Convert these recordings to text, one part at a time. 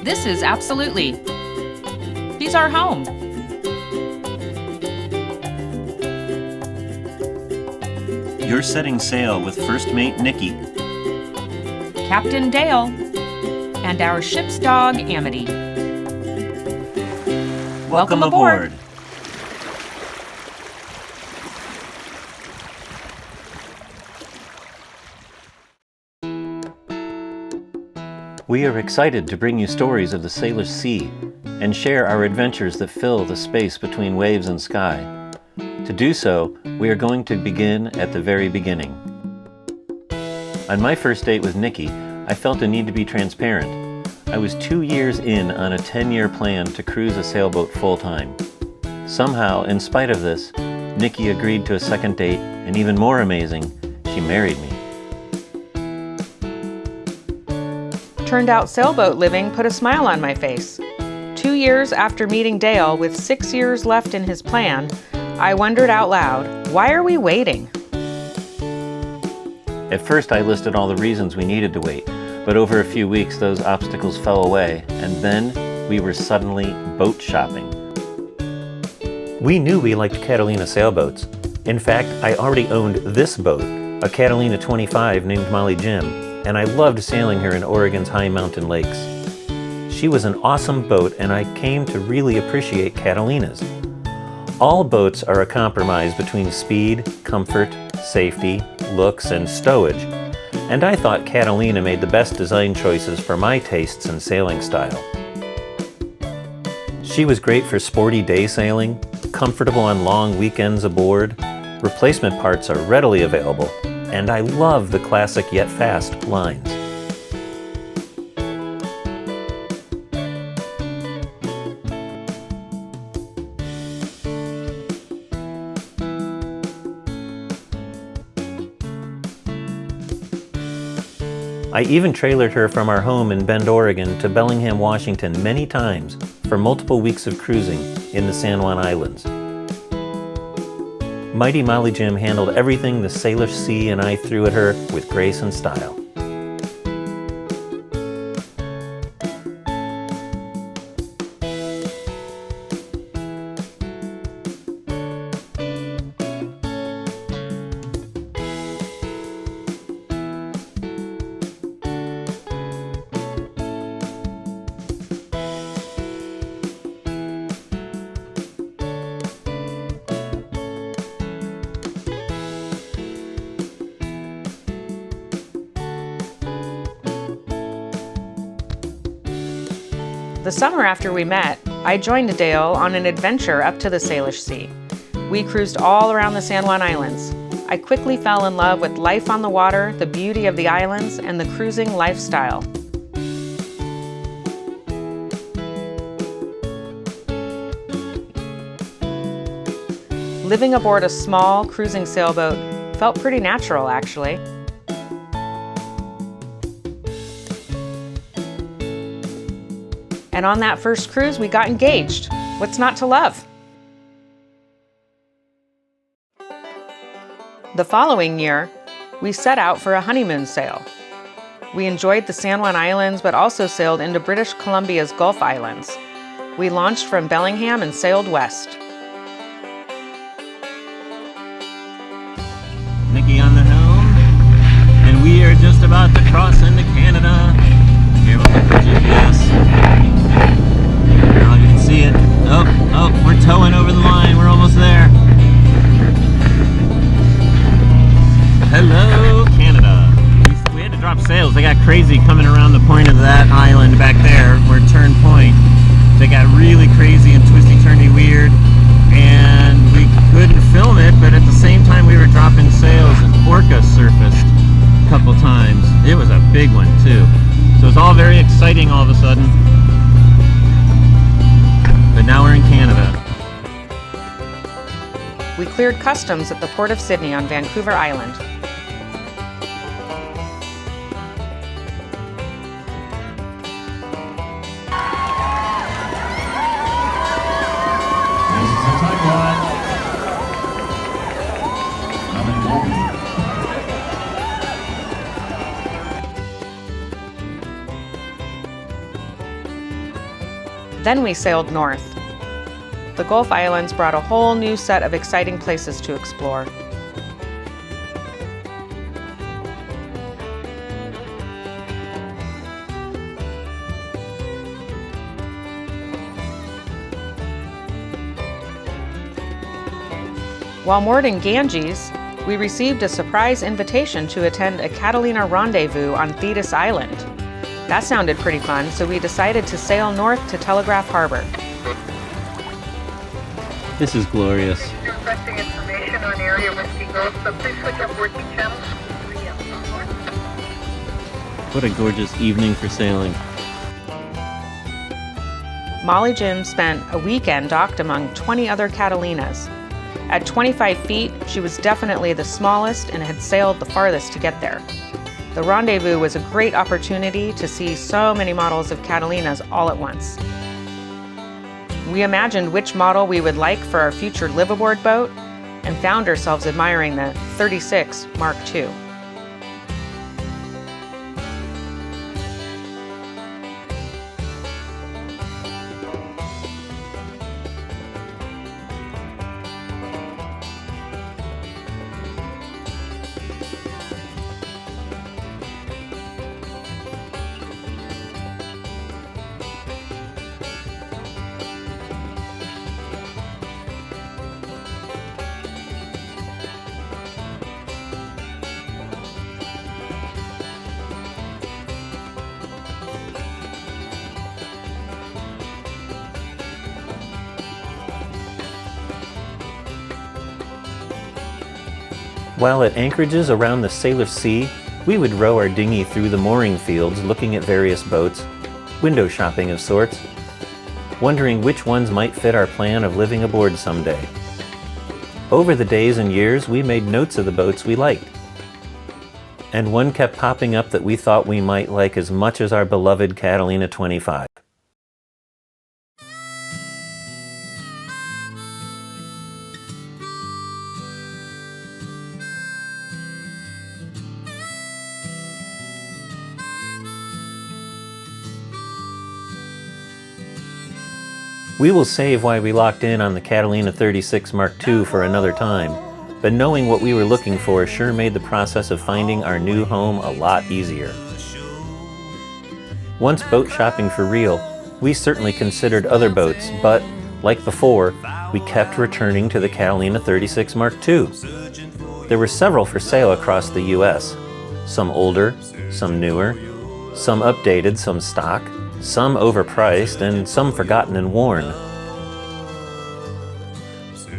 This is absolutely. He's our home. You're setting sail with First Mate Nikki, Captain Dale, and our ship's dog, Amity. Welcome aboard. We are excited to bring you stories of the sailor's sea and share our adventures that fill the space between waves and sky. To do so, we are going to begin at the very beginning. On my first date with Nikki, I felt a need to be transparent. I was 2 years in on a 10-year plan to cruise a sailboat full-time. Somehow, in spite of this, Nikki agreed to a second date, and even more amazing, she married me. Turned out sailboat living put a smile on my face. 2 years after meeting Dale, with 6 years left in his plan, I wondered out loud, why are we waiting? At first I listed all the reasons we needed to wait, but over a few weeks those obstacles fell away, and then we were suddenly boat shopping. We knew we liked Catalina sailboats. In fact, I already owned this boat, a Catalina 25 named Molly Jim, and I loved sailing her in Oregon's high mountain lakes. She was an awesome boat, and I came to really appreciate Catalinas. All boats are a compromise between speed, comfort, safety, looks, and stowage, and I thought Catalina made the best design choices for my tastes and sailing style. She was great for sporty day sailing, comfortable on long weekends aboard, replacement parts are readily available, and I love the classic yet fast lines. I even trailered her from our home in Bend, Oregon to Bellingham, Washington many times for multiple weeks of cruising in the San Juan Islands. Mighty Molly Jim handled everything the sailor's sea and I threw at her with grace and style. The summer after we met, I joined Dale on an adventure up to the Salish Sea. We cruised all around the San Juan Islands. I quickly fell in love with life on the water, the beauty of the islands, and the cruising lifestyle. Living aboard a small cruising sailboat felt pretty natural, actually. And on that first cruise, we got engaged. What's not to love? The following year, we set out for a honeymoon sail. We enjoyed the San Juan Islands, but also sailed into British Columbia's Gulf Islands. We launched from Bellingham and sailed west. Nikki on the helm, and we are just about to cross into Canada. Here, we'll put the GPS. Now you can see it. Oh, we're towing over the line. We're almost there. Hello, Canada. We had to drop sails. They got crazy coming around the point of that island back there. We're at Turn Point. They got really crazy and twisty-turny weird, and we couldn't film it, but at the same time we were dropping sails, and orca surfaced a couple times. It was a big one, too. So it's all very exciting all of a sudden. But now we're in Canada. We cleared customs at the Port of Sydney on Vancouver Island. Then we sailed north. The Gulf Islands brought a whole new set of exciting places to explore. While moored in Ganges, we received a surprise invitation to attend a Catalina rendezvous on Thetis Island. That sounded pretty fun, so we decided to sail north to Telegraph Harbor. This is glorious. Requesting information on area Whiskey Gulf, so please switch up working channels. What a gorgeous evening for sailing. Molly Jim spent a weekend docked among 20 other Catalinas. At 25 feet, she was definitely the smallest and had sailed the farthest to get there. The rendezvous was a great opportunity to see so many models of Catalinas all at once. We imagined which model we would like for our future liveaboard boat and found ourselves admiring the 36 Mark II. While at anchorages around the Salish Sea, we would row our dinghy through the mooring fields looking at various boats, window shopping of sorts, wondering which ones might fit our plan of living aboard someday. Over the days and years, we made notes of the boats we liked. And one kept popping up that we thought we might like as much as our beloved Catalina 25. We will save why we locked in on the Catalina 36 Mark II for another time, but knowing what we were looking for sure made the process of finding our new home a lot easier. Once boat shopping for real, we certainly considered other boats, but, like before, we kept returning to the Catalina 36 Mark II. There were several for sale across the US, some older, some newer, some updated, some stock, some overpriced, and some forgotten and worn.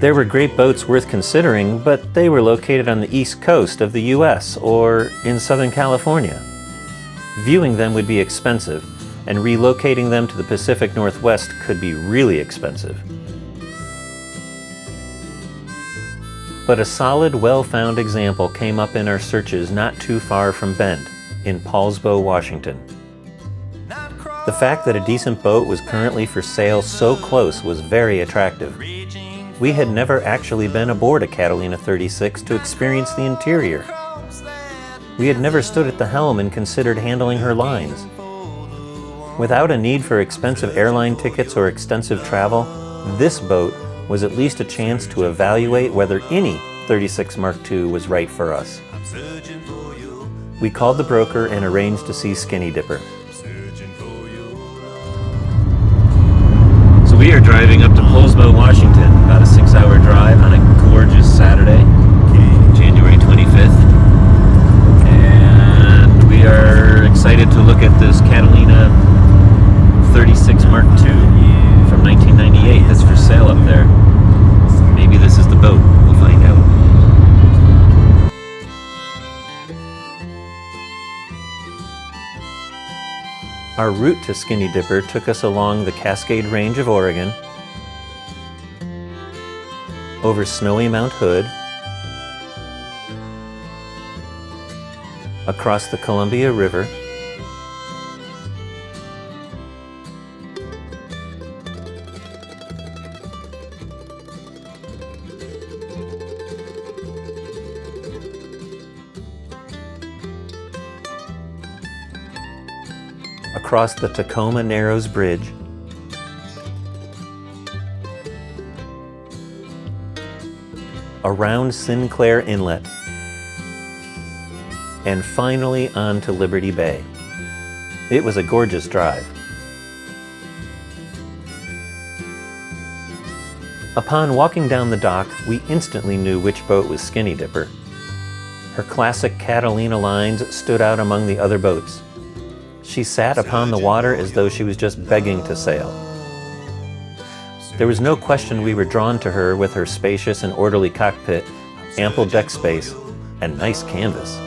There were great boats worth considering, but they were located on the east coast of the US or in Southern California. Viewing them would be expensive, and relocating them to the Pacific Northwest could be really expensive. But a solid, well-found example came up in our searches not too far from Bend, in Poulsbo, Washington. The fact that a decent boat was currently for sale so close was very attractive. We had never actually been aboard a Catalina 36 to experience the interior. We had never stood at the helm and considered handling her lines. Without a need for expensive airline tickets or extensive travel, this boat was at least a chance to evaluate whether any 36 Mark II was right for us. We called the broker and arranged to see Skinny Dipper. We are driving up to Poulsbo, Washington, about a 6-hour drive on a gorgeous Saturday, January 25th. And we are excited to look at this Catalina 36 Mark II from 1998 that's for sale up there. Maybe this is the boat. We'll find out. Our route to Skinny Dipper took us along the Cascade Range of Oregon, over snowy Mount Hood, across the Columbia River, across the Tacoma Narrows Bridge, around Sinclair Inlet, and finally on to Liberty Bay. It was a gorgeous drive. Upon walking down the dock, we instantly knew which boat was Skinny Dipper. Her classic Catalina lines stood out among the other boats. She sat upon the water as though she was just begging to sail. There was no question we were drawn to her with her spacious and orderly cockpit, ample deck space, and nice canvas.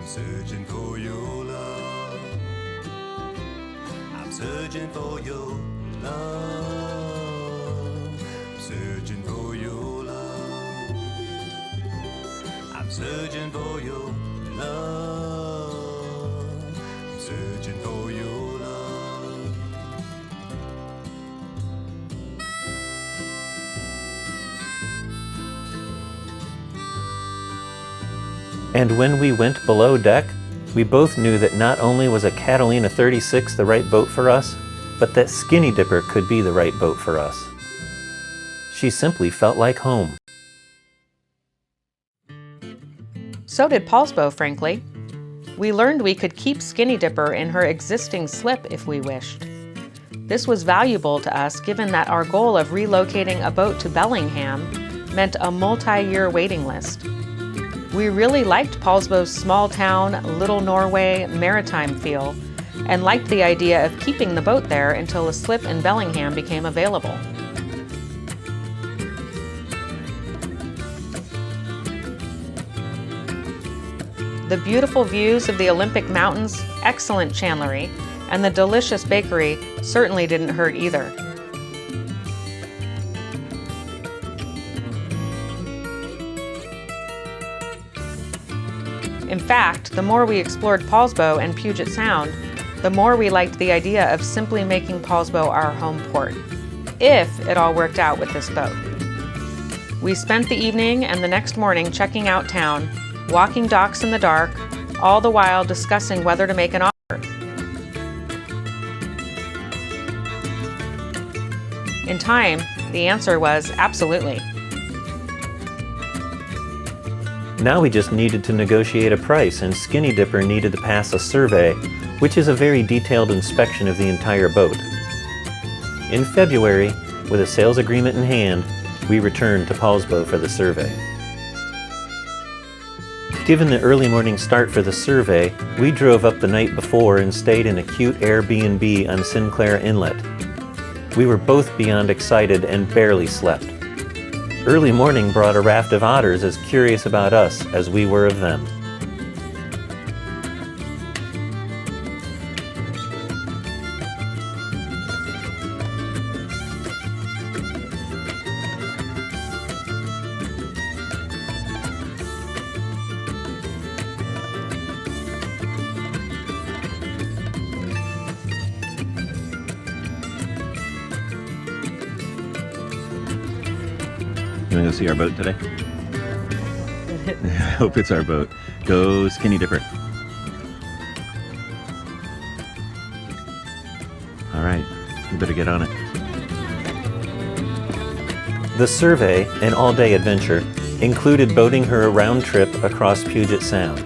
Searching for your love, searching for your love. And when we went below deck, we both knew that not only was a Catalina 36 the right boat for us, but that Skinny Dipper could be the right boat for us. She simply felt like home. So did Poulsbo, frankly. We learned we could keep Skinny Dipper in her existing slip if we wished. This was valuable to us given that our goal of relocating a boat to Bellingham meant a multi-year waiting list. We really liked Poulsbo's small town, Little Norway, maritime feel, and liked the idea of keeping the boat there until a slip in Bellingham became available. The beautiful views of the Olympic Mountains, excellent chandlery, and the delicious bakery certainly didn't hurt either. In fact, the more we explored Poulsbo and Puget Sound, the more we liked the idea of simply making Poulsbo our home port, if it all worked out with this boat. We spent the evening and the next morning checking out town, walking docks in the dark, all the while discussing whether to make an offer. In time, the answer was absolutely. Now we just needed to negotiate a price, and Skinny Dipper needed to pass a survey, which is a very detailed inspection of the entire boat. In February, with a sales agreement in hand, we returned to Poulsbo for the survey. Given the early morning start for the survey, we drove up the night before and stayed in a cute Airbnb on Sinclair Inlet. We were both beyond excited and barely slept. Early morning brought a raft of otters as curious about us as we were of them. You want to go see our boat today? I hope it's our boat. Go Skinny Dipper. All right, we better get on it. The survey, an all-day adventure, included boating her a round trip across Puget Sound.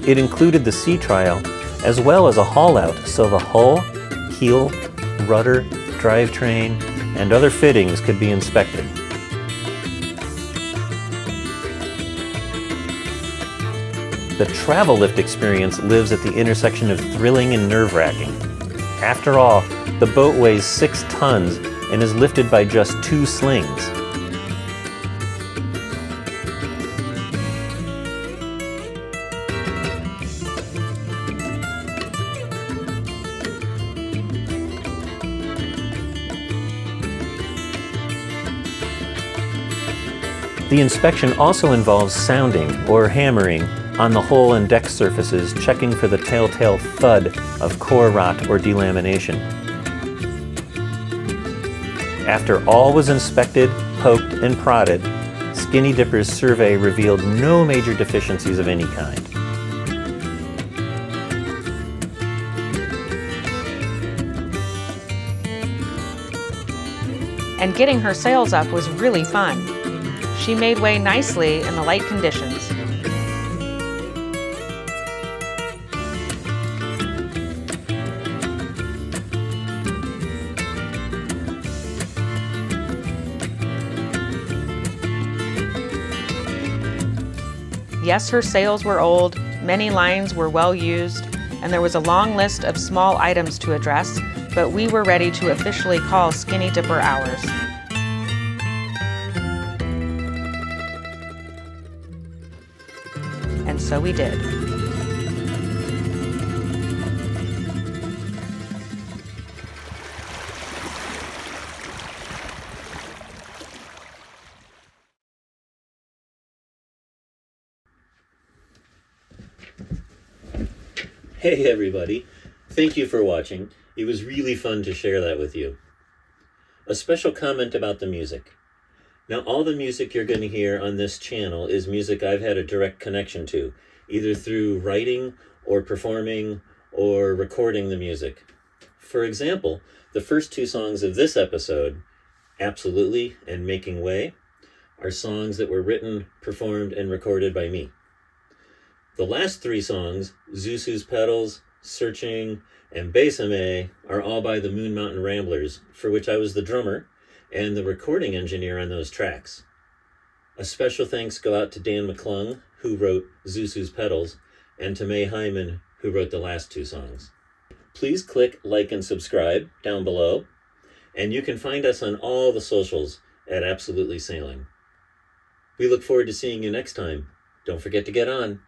It included the sea trial, as well as a haul-out so the hull, keel, rudder, drivetrain, and other fittings could be inspected. The travel lift experience lives at the intersection of thrilling and nerve-wracking. After all, the boat weighs 6 tons and is lifted by just 2 slings. The inspection also involves sounding or hammering on the hull and deck surfaces, checking for the telltale thud of core rot or delamination. After all was inspected, poked, and prodded, Skinny Dipper's survey revealed no major deficiencies of any kind. And getting her sails up was really fun. She made way nicely in the light conditions. Yes, her sails were old, many lines were well used, and there was a long list of small items to address, but we were ready to officially call Skinny Dipper ours. And so we did. Hey everybody, thank you for watching. It was really fun to share that with you. A special comment about the music. Now all the music you're going to hear on this channel is music I've had a direct connection to, either through writing or performing or recording the music. For example, the first two songs of this episode, Absolutely and Making Way, are songs that were written, performed, and recorded by me. The last three songs, Zuzu's Petals, Searching, and Besame, are all by the Moon Mountain Ramblers, for which I was the drummer and the recording engineer on those tracks. A special thanks go out to Dan McClung, who wrote Zuzu's Petals, and to May Hyman, who wrote the last two songs. Please click like and subscribe down below, and you can find us on all the socials at Absolutely Sailing. We look forward to seeing you next time. Don't forget to get on.